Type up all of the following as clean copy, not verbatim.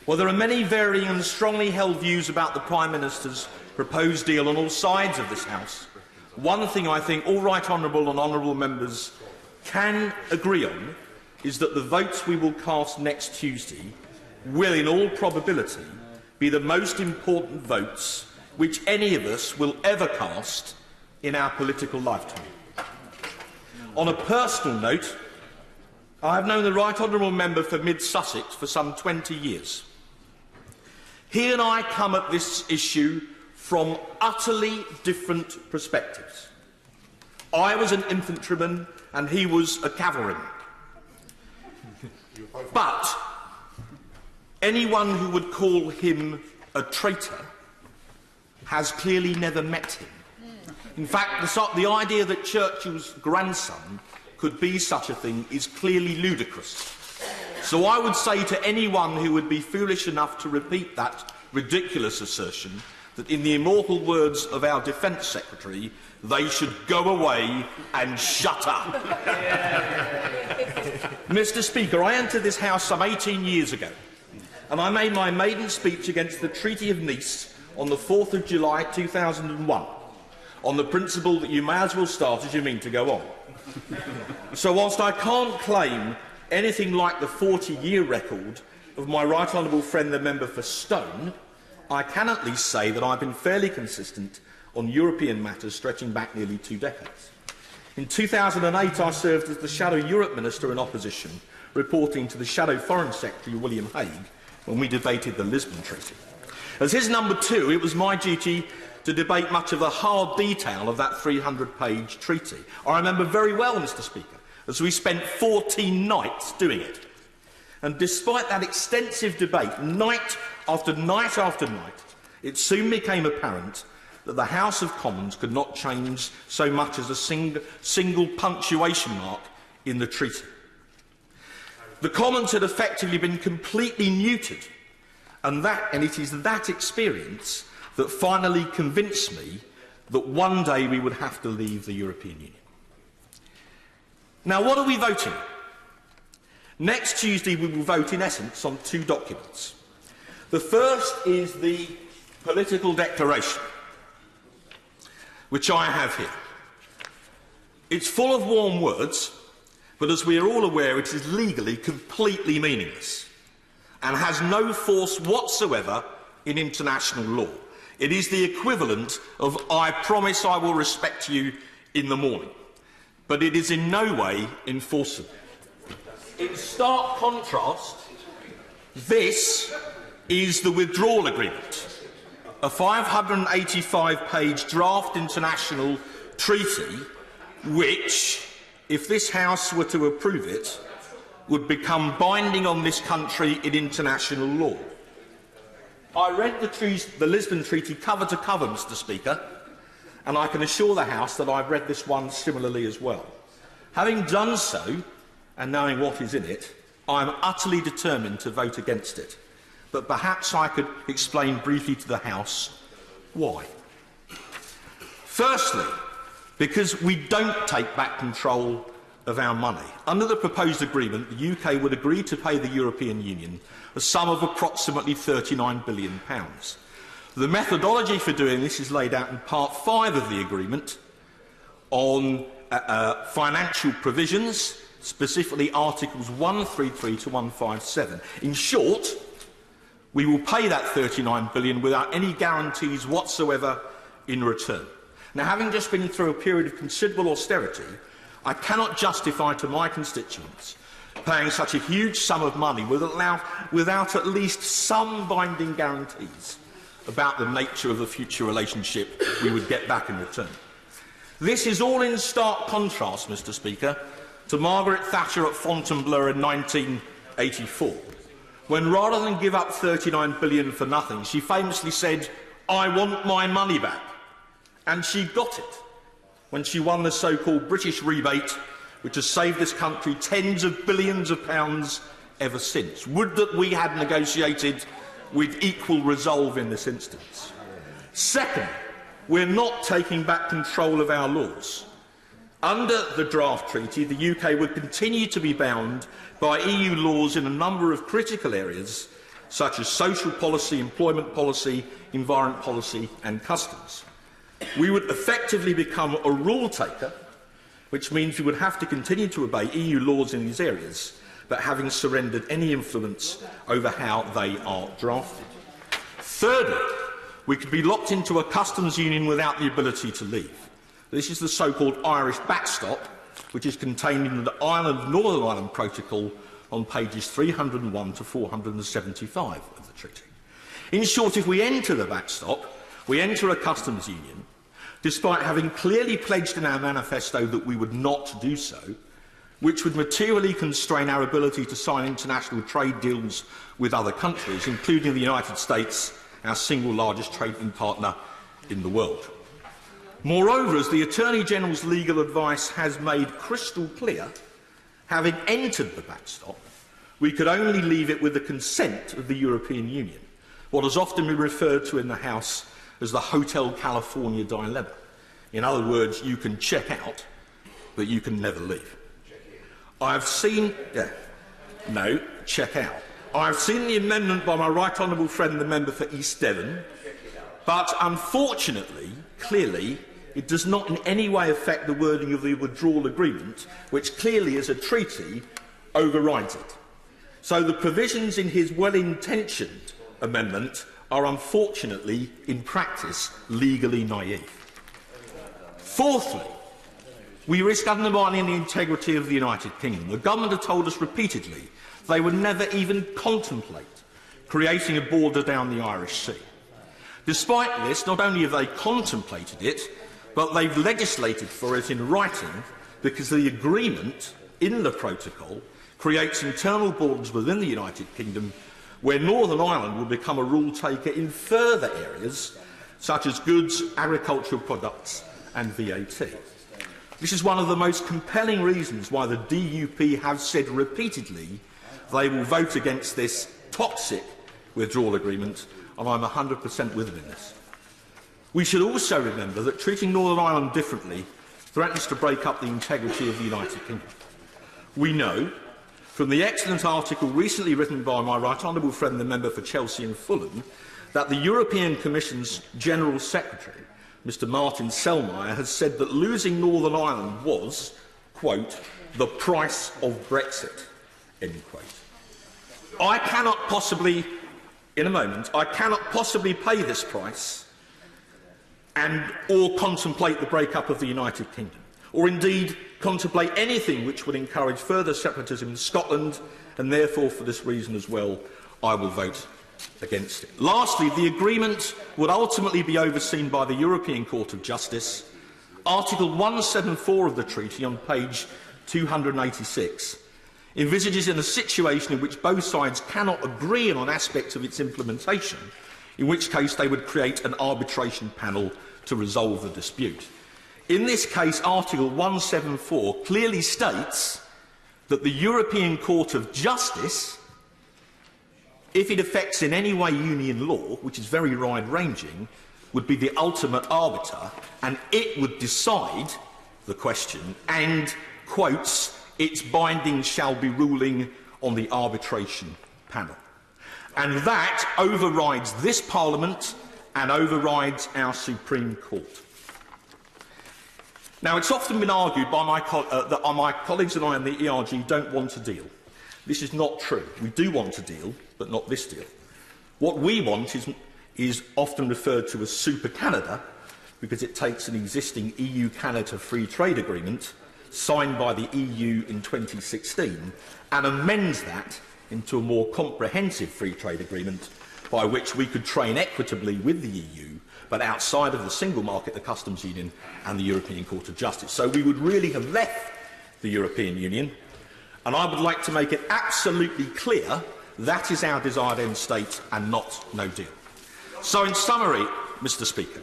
Well, there are many varying and strongly held views about the Prime Minister's proposed deal on all sides of this House. One thing I think all right honourable and honourable members can agree on is that the votes we will cast next Tuesday will, in all probability, be the most important votes which any of us will ever cast in our political lifetime. On a personal note, I have known the right honourable member for Mid Sussex for some 20 years. He and I come at this issue from utterly different perspectives. I was an infantryman and he was a cavalryman. But anyone who would call him a traitor has clearly never met him. In fact, the idea that Churchill's grandson could be such a thing is clearly ludicrous. So I would say to anyone who would be foolish enough to repeat that ridiculous assertion that, in the immortal words of our Defence Secretary, they should go away and shut up. Mr. Speaker, I entered this House some 18 years ago, and I made my maiden speech against the Treaty of Nice on the 4th of July 2001, on the principle that you may as well start as you mean to go on. So whilst I can't claim anything like the 40-year record of my right honourable friend the member for Stone, I can at least say that I've been fairly consistent on European matters stretching back nearly 2 decades. In 2008 I served as the Shadow Europe Minister in opposition, reporting to the Shadow Foreign Secretary William Hague when we debated the Lisbon Treaty. As his number 2, it was my duty to debate much of the hard detail of that 300-page treaty. I remember very well, Mr. Speaker, as we spent 14 nights doing it. And despite that extensive debate, night after night after night, it soon became apparent that the House of Commons could not change so much as a single punctuation mark in the treaty. The Commons had effectively been completely neutered, and it is that experience that finally convinced me that one day we would have to leave the European Union. Now, what are we voting on? Next Tuesday we will vote, in essence, on 2 documents. The first is the political declaration, which I have here. It's full of warm words, but as we are all aware, it is legally completely meaningless and has no force whatsoever in international law. It is the equivalent of "I promise I will respect you" in the morning, but it is in no way enforceable. In stark contrast, this is the withdrawal agreement, a 585-page draft international treaty which, if this House were to approve it, would become binding on this country in international law. I read the Lisbon Treaty cover to cover, Mr. Speaker, and I can assure the House that I've read this one similarly as well. Having done so, and knowing what is in it, I am utterly determined to vote against it. But perhaps I could explain briefly to the House why. Firstly, because we don't take back control of our money. Under the proposed agreement, the UK would agree to pay the European Union a sum of approximately £39 billion. The methodology for doing this is laid out in Part 5 of the agreement on financial provisions, specifically Articles 133 to 157. In short, we will pay that £39 billion without any guarantees whatsoever in return. Now, having just been through a period of considerable austerity, I cannot justify to my constituents paying such a huge sum of money without at least some binding guarantees about the nature of the future relationship we would get back in return. This is all in stark contrast, Mr. Speaker, to Margaret Thatcher at Fontainebleau in 1984, when rather than give up £39 billion for nothing, she famously said, "I want my money back." And she got it when she won the so-called British rebate, which has saved this country tens of billions of pounds ever since. Would that we had negotiated with equal resolve in this instance. Second, we're not taking back control of our laws. Under the draft treaty, the UK would continue to be bound by EU laws in a number of critical areas, such as social policy, employment policy, environment policy and customs. We would effectively become a rule taker, which means we would have to continue to obey EU laws in these areas, but having surrendered any influence over how they are drafted. Thirdly, we could be locked into a customs union without the ability to leave. This is the so-called Irish backstop, which is contained in the Northern Ireland Protocol on pages 301 to 475 of the treaty. In short, if we enter the backstop, we enter a customs union, despite having clearly pledged in our manifesto that we would not do so, which would materially constrain our ability to sign international trade deals with other countries, including the United States, our single largest trading partner in the world. Moreover, as the Attorney General's legal advice has made crystal clear, having entered the backstop, we could only leave it with the consent of the European Union, what has often been referred to in the House as the Hotel California dilemma. In other words, you can check out, but you can never leave. I've seen the amendment by my right honourable friend, the member for East Devon, but unfortunately, clearly, it does not in any way affect the wording of the withdrawal agreement, which clearly, as a treaty, overrides it. So the provisions in his well-intentioned amendment are unfortunately, in practice, legally naive. Fourthly, we risk undermining the integrity of the United Kingdom. The government have told us repeatedly they would never even contemplate creating a border down the Irish Sea. Despite this, not only have they contemplated it, but they've legislated for it in writing, because the agreement in the protocol creates internal borders within the United Kingdom where Northern Ireland will become a rule taker in further areas such as goods, agricultural products and VAT. This is one of the most compelling reasons why the DUP have said repeatedly they will vote against this toxic withdrawal agreement, and I'm 100% with them in this. We should also remember that treating Northern Ireland differently threatens to break up the integrity of the United Kingdom. We know from the excellent article recently written by my right honourable friend, the member for Chelsea and Fulham, that the European Commission's General Secretary, Mr Martin Selmayr, has said that losing Northern Ireland was, quote, the price of Brexit, end quote. I cannot possibly pay this price or contemplate the break-up of the United Kingdom, or indeed contemplate anything which would encourage further separatism in Scotland, and therefore, for this reason as well, I will vote against it. Lastly, the agreement would ultimately be overseen by the European Court of Justice. Article 174 of the treaty, on page 286, envisages in a situation in which both sides cannot agree on aspects of its implementation, in which case they would create an arbitration panel to resolve the dispute. In this case, Article 174 clearly states that the European Court of Justice, if it affects in any way union law, which is very wide-ranging, would be the ultimate arbiter, and it would decide the question and, quotes, its bindings shall be ruling on the arbitration panel. And that overrides this Parliament and overrides our Supreme Court. Now, it's often been argued by my colleagues and I in the ERG don't want a deal. This is not true. We do want a deal, but not this deal. What we want is often referred to as Super Canada, because it takes an existing EU-Canada free trade agreement signed by the EU in 2016 and amends that into a more comprehensive free trade agreement by which we could trade equitably with the EU, but outside of the single market, the customs union and the European Court of Justice. So we would really have left the European Union, and I would like to make it absolutely clear that is our desired end state and not no deal. So in summary, Mr Speaker,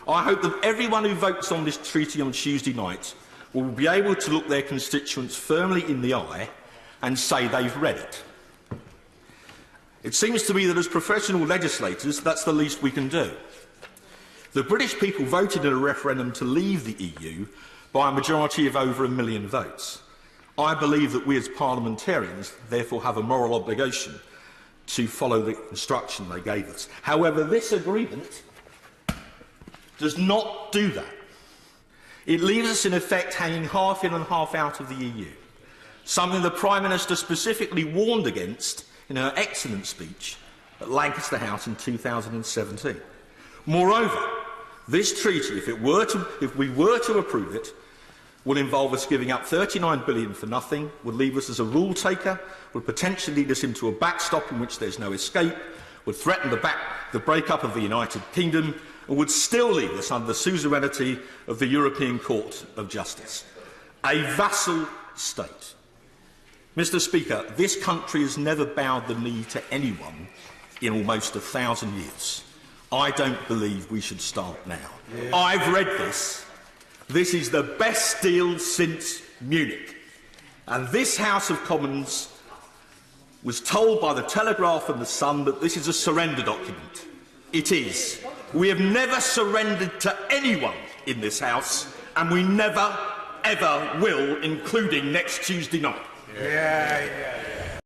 I hope that everyone who votes on this treaty on Tuesday night will be able to look their constituents firmly in the eye and say they've read it. It seems to me that as professional legislators, that's the least we can do. The British people voted in a referendum to leave the EU by a majority of over 1 million votes. I believe that we as parliamentarians therefore have a moral obligation to follow the instruction they gave us. However, this agreement does not do that. It leaves us, in effect, hanging half in and half out of the EU, something the Prime Minister specifically warned against in her excellent speech at Lancaster House in 2017. Moreover, this treaty, if we were to approve it, would involve us giving up £39 billion for nothing, would leave us as a rule taker, would potentially lead us into a backstop in which there's no escape, would threaten the break-up of the United Kingdom, and would still leave us under the suzerainty of the European Court of Justice. A vassal state. Mr. Speaker, this country has never bowed the knee to anyone in almost 1,000 years. I don't believe we should start now. Yeah. I've read this. This is the best deal since Munich. And this House of Commons was told by the Telegraph and the Sun that this is a surrender document. It is. We have never surrendered to anyone in this House, and we never, ever will, including next Tuesday night. Yeah.